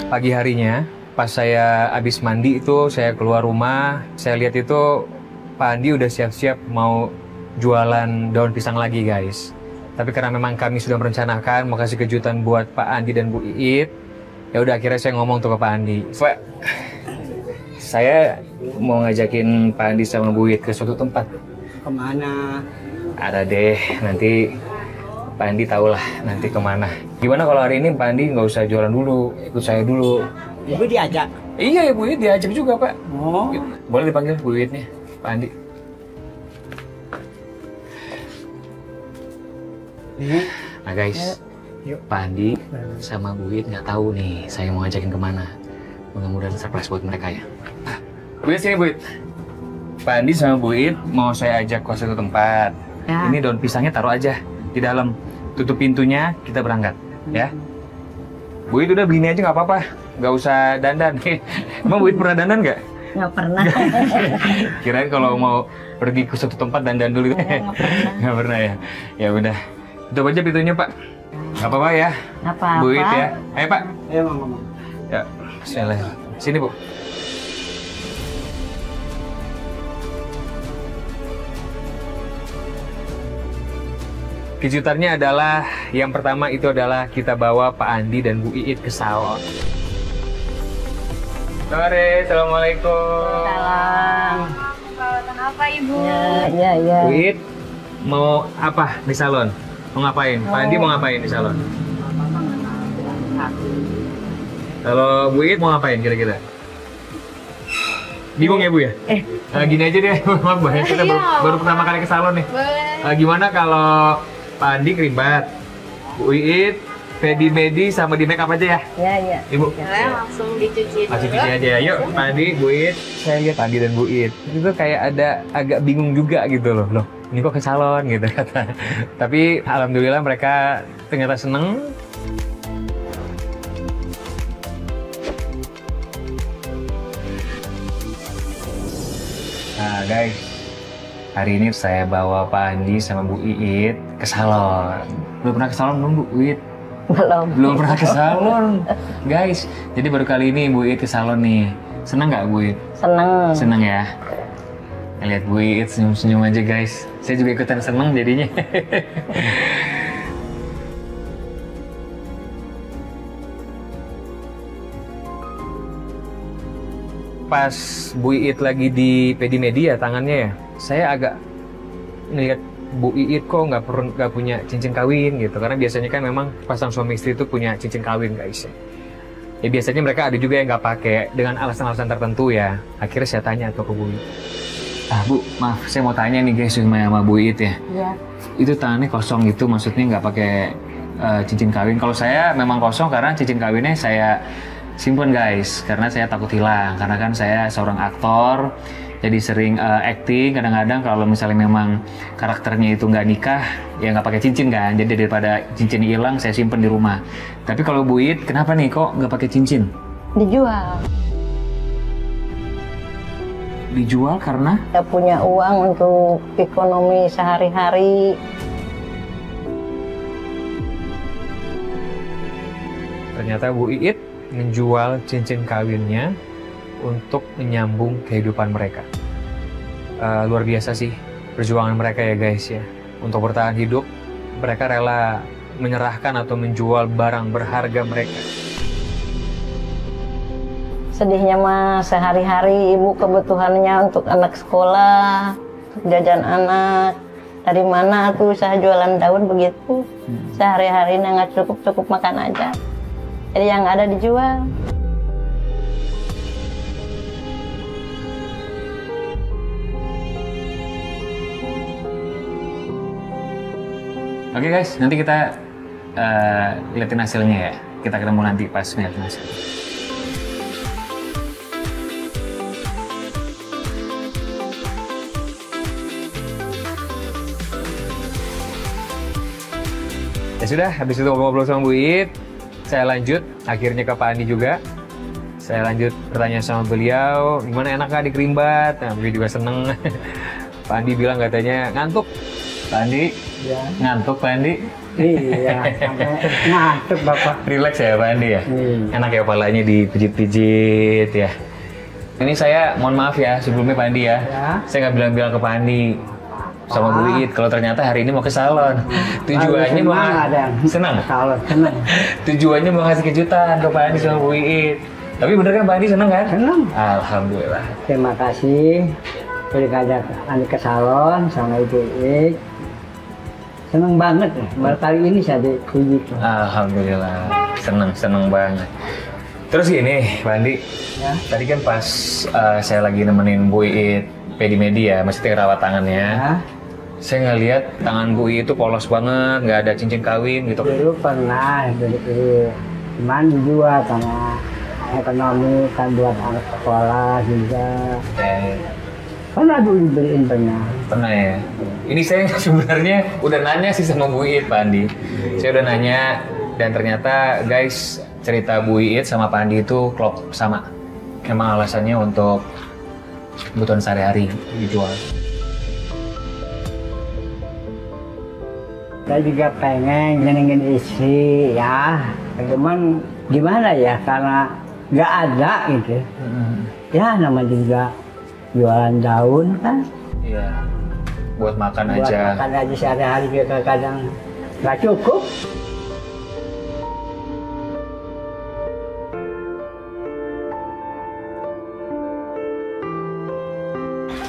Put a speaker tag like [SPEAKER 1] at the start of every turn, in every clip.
[SPEAKER 1] pagi harinya, pas saya habis mandi itu, saya keluar rumah, saya lihat itu Pak Andi udah siap-siap mau jualan daun pisang lagi, guys. Tapi karena memang kami sudah merencanakan mau kasih kejutan buat Pak Andi dan Bu Iit, ya udah akhirnya saya ngomong tuh ke Pak Andi. Pak, saya mau ngajakin Pak Andi sama Bu Iit ke suatu tempat.
[SPEAKER 2] Kemana?
[SPEAKER 1] Ada deh, nanti Pak Andi tahu lah nanti kemana. Gimana kalau hari ini Pak Andi nggak usah jualan dulu, ikut saya dulu.
[SPEAKER 2] Ibu diajak?
[SPEAKER 1] Iya ya, Bu Iit diajak juga, Pak.
[SPEAKER 2] Oh.
[SPEAKER 1] Boleh dipanggil Bu Iitnya, Pak Andi. Nah guys, Pak Andi sama Bu Iit nggak tahu nih saya mau ngajakin kemana. Mudah-mudahan surprise buat mereka ya. Bu Iit sini, Bu Iit. Pak Andi sama Bu Iit mau saya ajak ke suatu tempat. Ya. Ini daun pisangnya taruh aja di dalam. Tutup pintunya, kita berangkat. Ya. Bu Iit udah begini aja nggak apa-apa. Nggak usah dandan. Emang Bu Iit pernah dandan nggak?
[SPEAKER 3] Nggak pernah.
[SPEAKER 1] Kirain kalau mau pergi ke suatu tempat dandan dulu.
[SPEAKER 3] Nggak pernah.
[SPEAKER 1] Nggak pernah ya? Ya udah. Tutup aja pintunya, Pak. Nggak apa-apa ya?
[SPEAKER 3] Nggak apa-apa.
[SPEAKER 1] Bu Iit ya. Ayo, Pak.
[SPEAKER 2] Ayo, Mama.
[SPEAKER 1] Ya, bismillah. Sini, Bu. Kejutannya adalah, yang pertama itu adalah kita bawa Pak Andi dan Bu Iit ke salon. Sore, Assalamualaikum.
[SPEAKER 3] Salam.
[SPEAKER 4] Perawatan apa, Ibu?
[SPEAKER 3] Iya.
[SPEAKER 1] Bu Iit, mau apa di salon? Mau ngapain? Pak Andi mau ngapain di salon? Kalau Bu Iit mau ngapain kira-kira? Bingung ya, Bu ya? Gini aja deh, maaf banyak kita baru pertama kali ke salon nih.
[SPEAKER 4] Boleh.
[SPEAKER 1] Gimana kalau Pak Andi keribat, Bu Iit, pedi-medi sama di make up aja ya?
[SPEAKER 3] Iya.
[SPEAKER 1] Ibu?
[SPEAKER 4] Boleh, langsung dicuci dulu.
[SPEAKER 1] Masih cuci aja. Yuk, Pak Andi, Bu Iit. Saya lihat Pak Andi dan Bu Iit. Itu kayak ada agak bingung juga gitu loh. Loh, ini kok ke salon gitu kata. Tapi alhamdulillah mereka ternyata seneng. Nah guys, hari ini saya bawa Pak Andi sama Bu Iit ke salon. Belum pernah ke salon belum, Bu Iit? Belum pernah ke salon, guys. Jadi baru kali ini Bu Iit ke salon nih. Senang nggak Bu Iit?
[SPEAKER 3] Seneng.
[SPEAKER 1] Senang ya. Lihat Bu Iit senyum-senyum aja guys. Saya juga ikutan senang jadinya. Pas Bu Iit lagi di pedi-medi ya tangannya ya, saya agak ngeliat Bu Iit kok nggak punya cincin kawin gitu, karena biasanya kan memang pasang suami istri itu punya cincin kawin guys. Ya biasanya mereka ada juga yang nggak pakai dengan alasan-alasan tertentu ya. Akhirnya saya tanya tuh ke Bu Iit. Bu, maaf saya mau tanya nih guys sama Bu Iit ya.
[SPEAKER 3] Iya.
[SPEAKER 1] Itu tangannya kosong gitu, maksudnya nggak pakai cincin kawin. Kalau saya memang kosong karena cincin kawinnya saya simpen guys, karena saya takut hilang. Karena kan saya seorang aktor, jadi sering acting. Kadang-kadang kalau misalnya memang karakternya itu nggak nikah, ya nggak pakai cincin kan. Jadi daripada cincin hilang, saya simpen di rumah. Tapi kalau Bu Iit, kenapa nih kok nggak pakai cincin?
[SPEAKER 3] Dijual.
[SPEAKER 1] Dijual karena?
[SPEAKER 3] Kita punya uang untuk ekonomi sehari-hari.
[SPEAKER 1] Ternyata Bu Iit menjual cincin kawinnya untuk menyambung kehidupan mereka. Luar biasa sih perjuangan mereka ya guys ya. Untuk bertahan hidup, mereka rela menyerahkan atau menjual barang berharga mereka.
[SPEAKER 3] Sedihnya mah sehari-hari ibu kebutuhannya untuk anak sekolah, untuk jajan anak. Dari mana aku usaha jualan daun begitu. Sehari-hari nggak cukup makan aja. Jadi yang ada dijual.
[SPEAKER 1] Oke guys, nanti kita liatin hasilnya ya. Kita ketemu nanti pas ngeliatin hasilnya. Ya sudah, habis itu ngobrol sama Bu Iit, saya lanjut akhirnya ke Pak Andi juga. Saya lanjut bertanya sama beliau, gimana enak gak di Kerimbat? Nah, beliau juga seneng. Pak Andi bilang katanya ngantuk. Pak Andi,
[SPEAKER 2] Ya.
[SPEAKER 1] ngantuk Pak Andi?
[SPEAKER 2] Iya, sampai ngantuk Bapak.
[SPEAKER 1] Relax ya Pak Andi ya? Enak ya kepalanya dipijit-pijit ya? Ini saya mohon maaf ya sebelumnya Pak Andi ya. Saya nggak bilang-bilang ke Pak Andi sama Bu Iit kalau ternyata hari ini mau ke salon. Tujuannya mau senang.
[SPEAKER 2] Salon senang.
[SPEAKER 1] Tujuannya mau ngasih kejutan ke Pak Andi sama Bu Iit. Tapi bener kan Pak Andi senang kan?
[SPEAKER 2] Senang.
[SPEAKER 1] Alhamdulillah.
[SPEAKER 2] Terima kasih sudah ngajak Andi ke salon sama Ibu Iit. Senang banget ya. Baru kali ini saya dipuji.
[SPEAKER 1] Alhamdulillah. Senang banget. Terus gini, Pak Andi,
[SPEAKER 2] Ya.
[SPEAKER 1] tadi kan pas saya lagi nemenin Bu Iit pedi-medi ya, maksudnya rawat tangannya.
[SPEAKER 2] Ya.
[SPEAKER 1] Saya ngeliat tangan Bu Iit itu polos banget, nggak ada cincin kawin gitu.
[SPEAKER 2] Dulu pernah dulu, cuman dijual karena ekonomi kan buat anak sekolah juga. Pernah dulu dibeliin
[SPEAKER 1] Pernah ya. Ini saya sebenarnya udah nanya sih sama Bu Iit, Pak Andi. Saya udah nanya dan ternyata guys cerita Bu Iit sama Pak Andi itu klop sama. Emang alasannya untuk kebutuhan sehari-hari dijual.
[SPEAKER 2] Saya juga pengen nyenengin istri ya, cuman gimana ya karena nggak ada gitu. Ya nama juga jualan daun kan.
[SPEAKER 1] Iya. Buat makan
[SPEAKER 2] Buat
[SPEAKER 1] aja.
[SPEAKER 2] makan aja sehari-hari juga kadang nggak cukup.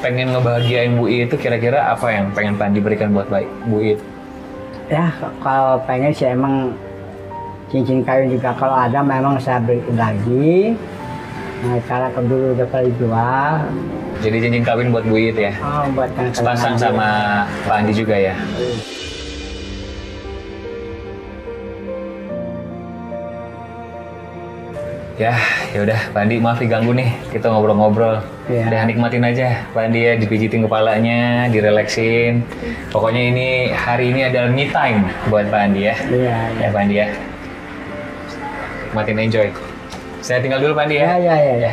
[SPEAKER 1] Pengen ngebahagiain Bu Iit itu kira-kira apa yang pengen Pak Andi berikan buat Bu Iit?
[SPEAKER 2] Ya kalau pengen sih emang cincin kawin juga kalau ada memang saya beliin lagi. Nah, cara dulu udah kali jual.
[SPEAKER 1] Jadi cincin kawin buat Bu Iit ya?
[SPEAKER 2] Oh, buat yang
[SPEAKER 1] Sepasang sama Pak Andi juga ya? Ya udah Pak Andi maaf diganggu nih, kita ngobrol-ngobrol.
[SPEAKER 2] Iya.
[SPEAKER 1] Udah nikmatin aja Pak Andi ya, dipijitin kepalanya, direleksin. Pokoknya ini hari ini adalah me time buat Pak Andi ya.
[SPEAKER 2] Iya,
[SPEAKER 1] Ya Pak Andi ya. Nikmatin, enjoy. Saya tinggal dulu Pak Andi ya.
[SPEAKER 2] ya.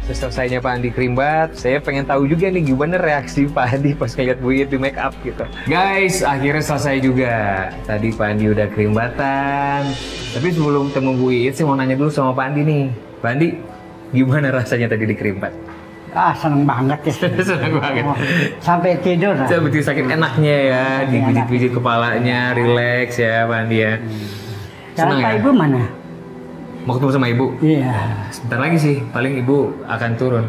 [SPEAKER 1] Selesainya Pak Andi kerimbat, saya pengen tahu juga nih gimana reaksi Pak Andi pas ngeliat Bu Iit di make up gitu. Guys, akhirnya selesai juga. Tadi Pak Andi udah kerimbatan. Tapi sebelum temu Bu Iit, saya mau nanya dulu sama Pak Andi nih. Pak Andi, gimana rasanya tadi dikerimbat?
[SPEAKER 2] Ah, seneng banget ya.
[SPEAKER 1] Seneng banget.
[SPEAKER 2] Oh, sampai tidur.
[SPEAKER 1] Saya betul sakit enaknya ya, dipijit-pijit kepalanya, relax ya Pak Andi ya. Senang
[SPEAKER 2] Pak
[SPEAKER 1] ya?
[SPEAKER 2] Ibu mana?
[SPEAKER 1] Mau ketemu sama Ibu?
[SPEAKER 2] Iya.
[SPEAKER 1] Sebentar lagi sih, paling Ibu akan turun.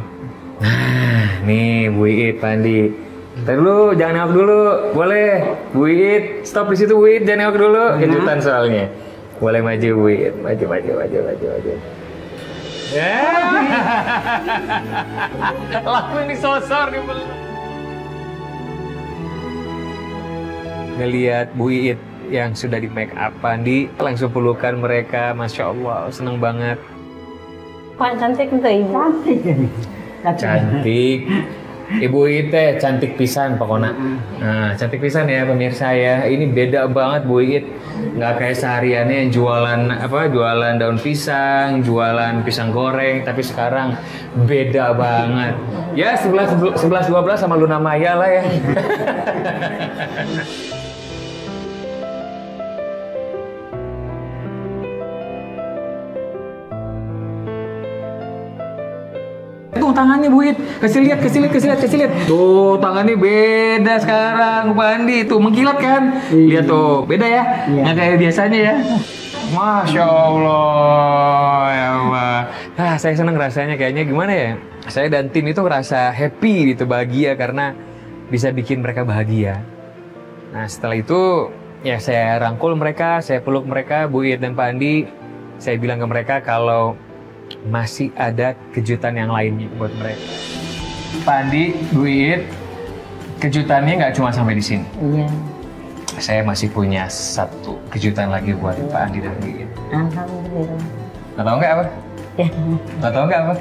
[SPEAKER 1] Nah, nih Bu Iit, Pak Andi. Ntar dulu, jangan nengok dulu. Boleh, Bu Iit. Stop di situ Bu Iit, jangan nengok dulu. Kejutan soalnya. Boleh maju Bu Iit, maju. Ya. Langsung disosor di belakang. Ngelihat Bu Iit yang sudah di make up Andi, langsung pelukan mereka, Masya Allah, seneng banget.
[SPEAKER 3] Pak cantik tuh ibu.
[SPEAKER 2] Cantik ini.
[SPEAKER 1] Cantik. Ibu Iit teh cantik pisan pokoknya. Nah, cantik pisan ya pemirsa ya. Ini beda banget Bu Iit. Nggak kayak sehariannya jualan daun pisang, jualan pisang goreng, tapi sekarang beda banget. Ya 11 12 sama Luna Maya lah ya. Tuh tangannya Bu Iit, kasih lihat. Tuh tangannya beda sekarang Pak Andi, tuh mengkilat kan? Lihat tuh, beda ya? Nggak kayak biasanya ya. Masya Allah, ya Allah. Nah, saya senang rasanya kayaknya gimana ya? Saya dan tim itu ngerasa happy gitu, bahagia karena bisa bikin mereka bahagia. Nah setelah itu ya saya rangkul mereka, saya peluk mereka, Bu Iit dan Pak Andi. Saya bilang ke mereka kalau masih ada kejutan yang lainnya buat mereka. Pak Andi, Bu Iit, kejutannya nggak cuma sampai di sini.
[SPEAKER 3] Iya.
[SPEAKER 1] Saya masih punya satu kejutan lagi buat Pak Andi dan Bu Iit.
[SPEAKER 3] Alhamdulillah.
[SPEAKER 1] Nggak tahu nggak apa?
[SPEAKER 3] Ya.
[SPEAKER 1] Nggak tahu nggak apa?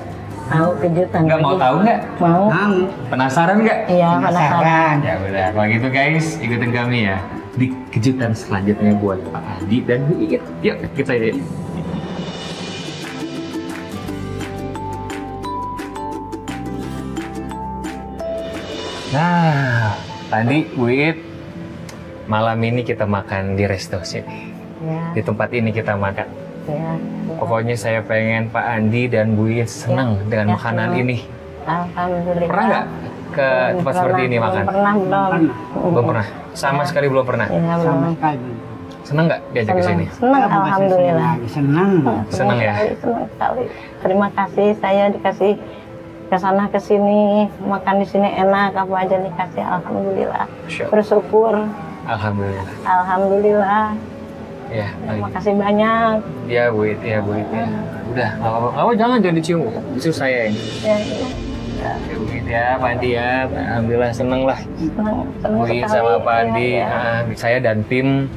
[SPEAKER 3] Tahu kejutan.
[SPEAKER 1] Nggak mau tahu nggak?
[SPEAKER 3] Mau.
[SPEAKER 2] Mau.
[SPEAKER 1] Penasaran nggak?
[SPEAKER 3] Iya penasaran.
[SPEAKER 1] Ya udah, kalau gitu guys, ikutin kami ya. di kejutan selanjutnya buat Pak Andi dan Bu Iit. Yuk kita ya. Nah, Andi, Bu Iit, malam ini kita makan di resto sini.
[SPEAKER 3] Ya,
[SPEAKER 1] Di tempat ini kita makan.
[SPEAKER 3] ya.
[SPEAKER 1] Pokoknya saya pengen Pak Andi dan Bu Iit senang dengan
[SPEAKER 3] ya,
[SPEAKER 1] makanan
[SPEAKER 3] senang.
[SPEAKER 1] ini.
[SPEAKER 3] Alhamdulillah.
[SPEAKER 1] Pernah nggak ke tempat seperti ini makan?
[SPEAKER 3] Belum.
[SPEAKER 1] Belum pernah. Sama sekali belum pernah.
[SPEAKER 3] Ya, belum.
[SPEAKER 2] Sama sekali.
[SPEAKER 1] Senang nggak diajak ke sini?
[SPEAKER 3] Senang, alhamdulillah.
[SPEAKER 2] Senang.
[SPEAKER 1] Senang ya?
[SPEAKER 3] Senang sekali. Terima kasih saya dikasih ke sana ke sini, makan di sini enak, apa aja dikasih, alhamdulillah.
[SPEAKER 1] Masya Allah.
[SPEAKER 3] Bersyukur,
[SPEAKER 1] Alhamdulillah.
[SPEAKER 3] alhamdulillah.
[SPEAKER 1] Ya,
[SPEAKER 3] Terima kasih banyak.
[SPEAKER 1] ya Bu Iit, ya Bu Iit ya. Udah, nggak apa-apa. Jangan dicium. Itu saya ini.
[SPEAKER 3] Ya, ya.
[SPEAKER 1] Ya Bu Iit ya, Pak Andi ya. Alhamdulillah seneng lah.
[SPEAKER 3] Senang
[SPEAKER 1] Bu Iit
[SPEAKER 3] sekali.
[SPEAKER 1] sama Pak
[SPEAKER 3] Ya,
[SPEAKER 1] Andi,
[SPEAKER 3] ya.
[SPEAKER 1] saya dan tim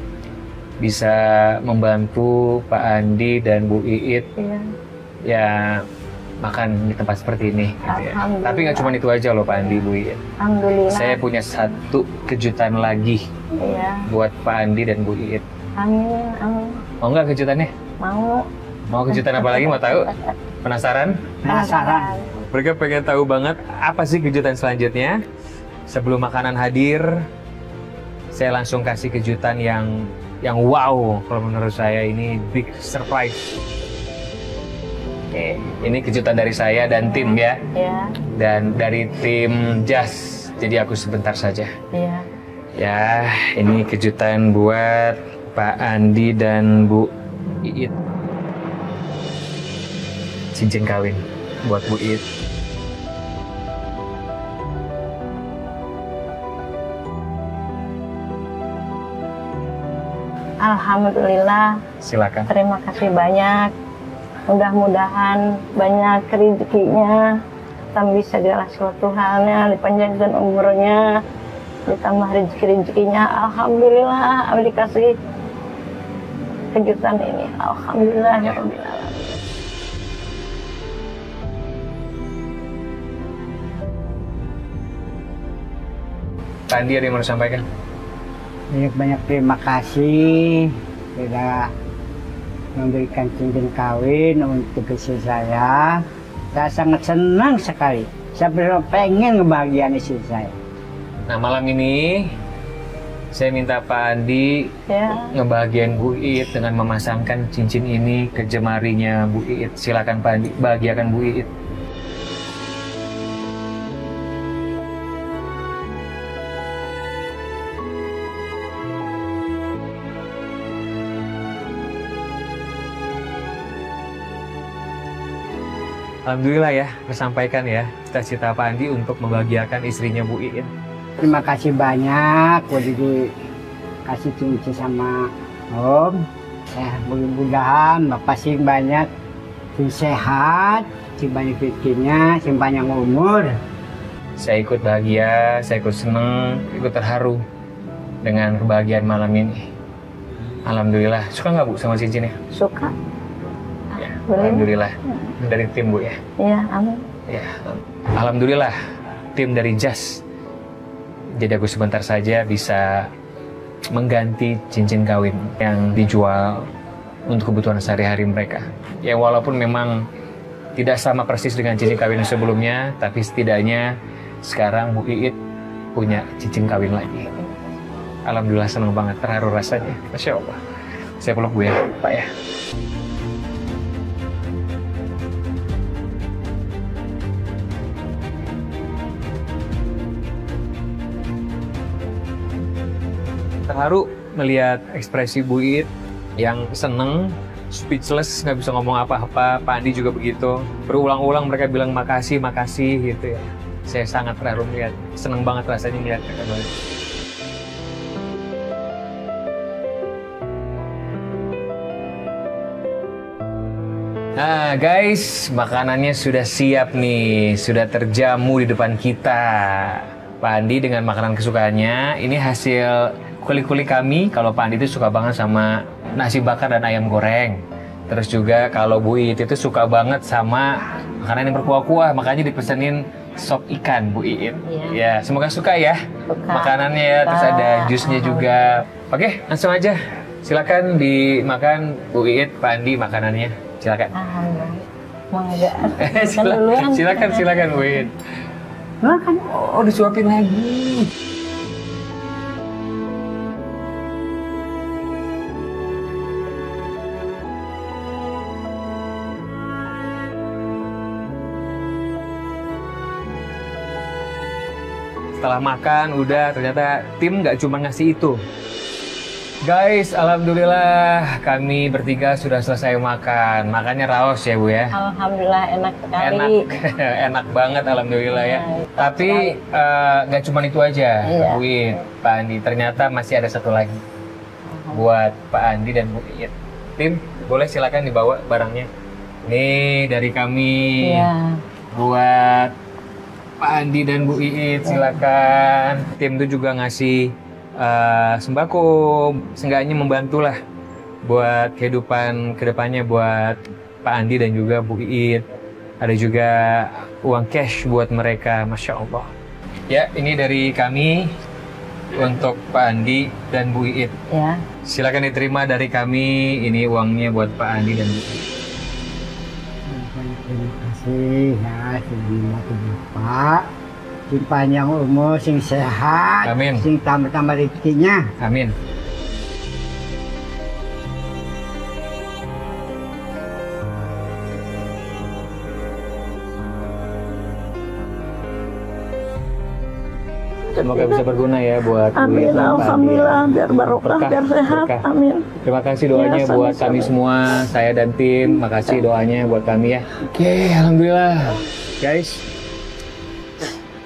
[SPEAKER 1] bisa membantu Pak Andi dan Bu Iit
[SPEAKER 3] Ya.
[SPEAKER 1] ya makan di tempat seperti ini. Gitu ya.
[SPEAKER 3] Alhamdulillah.
[SPEAKER 1] Tapi nggak cuma itu aja loh Pak Andi, Bu Iit.
[SPEAKER 3] Alhamdulillah.
[SPEAKER 1] Saya punya satu kejutan lagi
[SPEAKER 3] Ya.
[SPEAKER 1] buat Pak Andi dan Bu Iit.
[SPEAKER 3] Amin, amin.
[SPEAKER 1] Mau nggak kejutannya?
[SPEAKER 3] Mau.
[SPEAKER 1] Mau kejutan apa lagi? Mau tahu? Penasaran?
[SPEAKER 2] Penasaran.
[SPEAKER 1] Mereka pengen tahu banget apa sih kejutan selanjutnya. Sebelum makanan hadir, saya langsung kasih kejutan yang wow. Kalau menurut saya ini big surprise. Oke, ini kejutan dari saya dan tim ya.
[SPEAKER 3] Ya,
[SPEAKER 1] Dan dari tim Jas. Jadi aku sebentar saja.
[SPEAKER 3] ya.
[SPEAKER 1] Ya, ini kejutan buat Pak Andi dan Bu Iit. Cincin kawin buat Bu Iit.
[SPEAKER 3] Alhamdulillah.
[SPEAKER 1] Silakan.
[SPEAKER 3] Terima kasih banyak. Mudah-mudahan banyak rezekinya, tambah segala sesuatu halnya, dipanjangkan umurnya, ditambah rezeki-rezekinya. Alhamdulillah, Abdi dikasih kejutan ini. Alhamdulillah ya Rabbil Alamin.
[SPEAKER 1] Pak Andi ada yang mau sampaikan?
[SPEAKER 2] Banyak terima kasih sudah memberikan cincin kawin untuk istri saya. Saya sangat senang sekali. Saya benar pengen ngebahagiain istri saya.
[SPEAKER 1] Nah, malam ini saya minta Pak Andi
[SPEAKER 3] Ya,
[SPEAKER 1] ngebahagiain Bu Iit dengan memasangkan cincin ini ke jemarinya Bu Iit. Silakan Pak Andi, bahagiakan Bu Iit. Alhamdulillah ya, tersampaikan ya cita-cita Pak Andi untuk membahagiakan istrinya Bu Iit.
[SPEAKER 2] Terima kasih banyak udah dikasih cincin sama Om. Mudah-mudahan Bapak sih banyak, sih sehat, sih banyak rezekinya, sih panjang umur.
[SPEAKER 1] Saya ikut bahagia, saya ikut seneng, ikut terharu dengan kebahagiaan malam ini. Alhamdulillah. Suka nggak Bu sama cincinnya?
[SPEAKER 3] suka.
[SPEAKER 1] Ya,
[SPEAKER 3] Boleh.
[SPEAKER 1] Alhamdulillah. Dari tim Bu ya.
[SPEAKER 3] Ya, amin.
[SPEAKER 1] Ya, alhamdulillah tim dari Jas. Jadi aku sebentar saja bisa mengganti cincin kawin yang dijual untuk kebutuhan sehari-hari mereka. Ya walaupun memang tidak sama persis dengan cincin kawin yang sebelumnya, tapi setidaknya sekarang Bu Iit punya cincin kawin lagi. Alhamdulillah senang banget, terharu rasanya. Masya Allah. Saya peluk Bu ya, Pak ya. Terharu melihat ekspresi Bu Iit yang seneng, speechless, nggak bisa ngomong apa-apa. Pak Andi juga begitu. Berulang-ulang mereka bilang makasih, makasih gitu ya. Saya sangat terharu melihat, seneng banget rasanya melihat mereka balik. Nah guys, makanannya sudah siap nih, sudah terjamu di depan kita. Pak Andi dengan makanan kesukaannya, ini hasil kuli-kuli kami. Kalau Pak Andi itu suka banget sama nasi bakar dan ayam goreng. Terus juga kalau Bu Iit itu suka banget sama makanan yang berkuah-kuah, makanya dipesenin sop ikan Bu Iit.
[SPEAKER 3] Iya.
[SPEAKER 1] Ya, semoga suka ya
[SPEAKER 3] Suka.
[SPEAKER 1] makanannya ya. Terus ada jusnya juga. Oke, langsung aja. Silakan dimakan Bu Iit, Pak Andi makanannya. Silakan.
[SPEAKER 3] Alhamdulillah. Mangga. Makan duluan.
[SPEAKER 1] Silakan Bu Iit.
[SPEAKER 2] Makan.
[SPEAKER 1] Oh, disuapin lagi. Setelah makan, udah ternyata tim nggak cuma ngasih itu. Guys, alhamdulillah kami bertiga sudah selesai makan. Makannya raos ya Bu ya?
[SPEAKER 3] Alhamdulillah enak sekali.
[SPEAKER 1] Enak, enak banget alhamdulillah ya.
[SPEAKER 3] Enak
[SPEAKER 1] Tapi nggak cuma itu aja,
[SPEAKER 3] Iya.
[SPEAKER 1] Bu Iit, Pak Andi. Ternyata masih ada satu lagi buat Pak Andi dan Bu Iit. Tim, boleh silakan dibawa barangnya. Nih dari kami
[SPEAKER 3] Iya.
[SPEAKER 1] buat Pak Andi dan Bu Iit, silakan. Tim itu juga ngasih sembako, seenggaknya membantulah buat kehidupan kedepannya buat Pak Andi dan juga Bu Iit. Ada juga uang cash buat mereka, Masya Allah. Ya, ini dari kami untuk Pak Andi dan Bu Iit.
[SPEAKER 3] Ya.
[SPEAKER 1] Silakan diterima dari kami, ini uangnya buat Pak Andi dan Bu Iit.
[SPEAKER 2] Terima kasih ya, sing Bapak. Sing panjang umur, sing sehat,
[SPEAKER 1] Amin.
[SPEAKER 2] sing tambah-tambah rezekinya.
[SPEAKER 1] Amin. Semoga bisa berguna ya buat Bu Iit
[SPEAKER 3] Amin,
[SPEAKER 1] dan Pak Andi.
[SPEAKER 3] alhamdulillah, biar barokah,
[SPEAKER 1] Berkah,
[SPEAKER 3] biar sehat.
[SPEAKER 1] berkah.
[SPEAKER 3] Amin.
[SPEAKER 1] Terima kasih doanya
[SPEAKER 3] Ya,
[SPEAKER 1] buat
[SPEAKER 3] sama-sama.
[SPEAKER 1] kami semua, saya dan tim. Makasih doanya buat kami ya. Oke, alhamdulillah. Guys,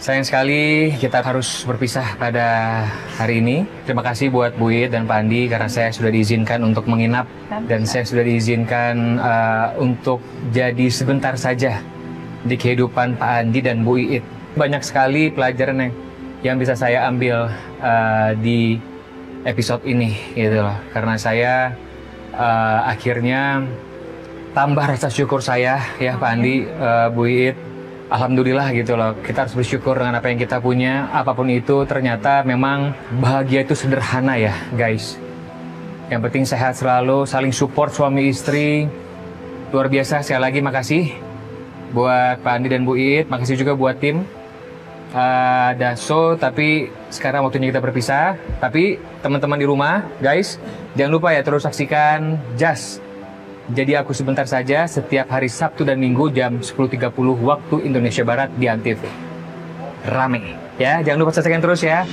[SPEAKER 1] sayang sekali kita harus berpisah pada hari ini. Terima kasih buat Bu Iit dan Pak Andi karena saya sudah diizinkan untuk menginap dan saya sudah diizinkan untuk jadi sebentar saja di kehidupan Pak Andi dan Bu Iit. Banyak sekali pelajaran yang bisa saya ambil di episode ini gitu loh. Karena saya akhirnya tambah rasa syukur saya ya Pak Andi, Bu Iit. Alhamdulillah gitu loh, kita harus bersyukur dengan apa yang kita punya. Apapun itu ternyata memang bahagia itu sederhana ya guys. Yang penting sehat selalu, saling support suami istri. Luar biasa, sekali lagi makasih buat Pak Andi dan Bu Iit. Makasih juga buat tim Daso. Tapi sekarang waktunya kita berpisah. Tapi teman-teman di rumah guys, jangan lupa ya terus saksikan Just Jadi Aku Sebentar Saja setiap hari Sabtu dan Minggu jam 10.30 waktu Indonesia Barat di Antv. Rame ya, jangan lupa saksikan terus ya.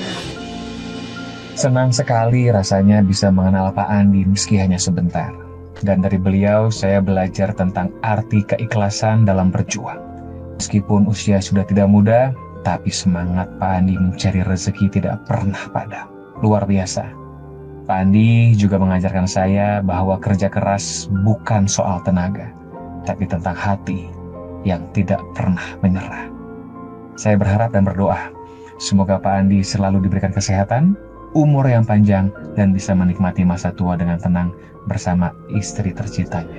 [SPEAKER 5] Senang sekali rasanya bisa mengenal Pak Andi meski hanya sebentar. Dan dari beliau saya belajar tentang arti keikhlasan dalam berjuang. Meskipun usia sudah tidak muda, tapi semangat Pak Andi mencari rezeki tidak pernah padam. Luar biasa. Pak Andi juga mengajarkan saya bahwa kerja keras bukan soal tenaga, tapi tentang hati yang tidak pernah menyerah. Saya berharap dan berdoa, semoga Pak Andi selalu diberikan kesehatan, umur yang panjang, dan bisa menikmati masa tua dengan tenang bersama istri tercintanya.